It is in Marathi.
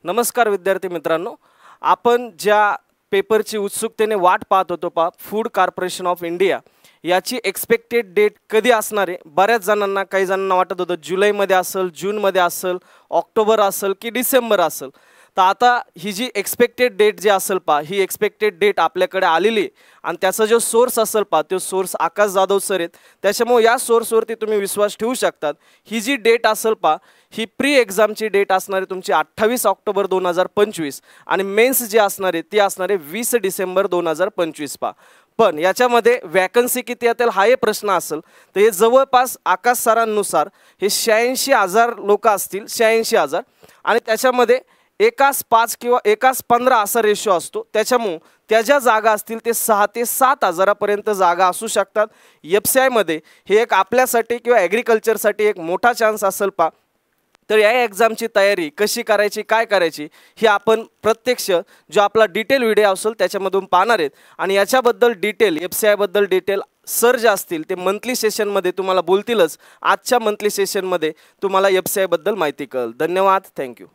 नमस्कार विद्यार्थी मित्रांनो, आपण ज्या पेपरची उत्सुकतेने वाट पाहत होतो फूड कॉर्पोरेशन ऑफ इंडिया याची एक्सपेक्टेड डेट कधी असणार आहे। बऱ्याच जणांना काही जणांना वाटत होतं जुलैमध्ये असेल, जूनमध्ये असेल, ऑक्टोबर असेल की डिसेंबर असेल। तर आता ही जी एक्सपेक्टेड डेट जी असेल ही एक्सपेक्टेड डेट आपल्याकडे आलेली आहे आणि त्याचा जो सोर्स असेल तो सोर्स आकाश जाधव सर आहेत। त्याच्यामुळे या सोर्सवरती तुम्ही विश्वास ठेवू शकतात। ही जी डेट असेल ही प्री एक्झामची डेट असणार आहे तुमची 28 ऑक्टोबर 2025 आणि मेन्स जी असणार आहे ती असणार आहे 20 डिसेंबर 2025 पण याच्यामध्ये वॅकन्सी किती येतील हा एक प्रश्न असेल। तर हे जवळपास आकाश सरांनुसार हे 86,000 लोक असतील, 86,000 आणि त्याच्यामध्ये एकास 5 किंवा एकास 15 असा रेशो असतो। त्याच्यामुळे त्या ज्या जागा असतील ते 6 ते 7 हजारापर्यंत जागा असू शकतात। FCI मध्ये हे एक आपल्यासाठी किंवा ॲग्रिकल्चरसाठी एक मोठा चान्स असेल तर या एक्झामची तयारी कशी करायची, काय करायची ही आपण प्रत्यक्ष जो आपला डिटेल व्हिडिओ असेल त्याच्यामधून पाहणार आहेत आणि याच्याबद्दल डिटेल FCI बद्दल डिटेल सर जे असतील ते मंथली सेशनमध्ये तुम्हाला बोलतीलच। आजच्या मंथली सेशनमध्ये तुम्हाला FCI बद्दल माहिती कळेल। धन्यवाद, थँक्यू।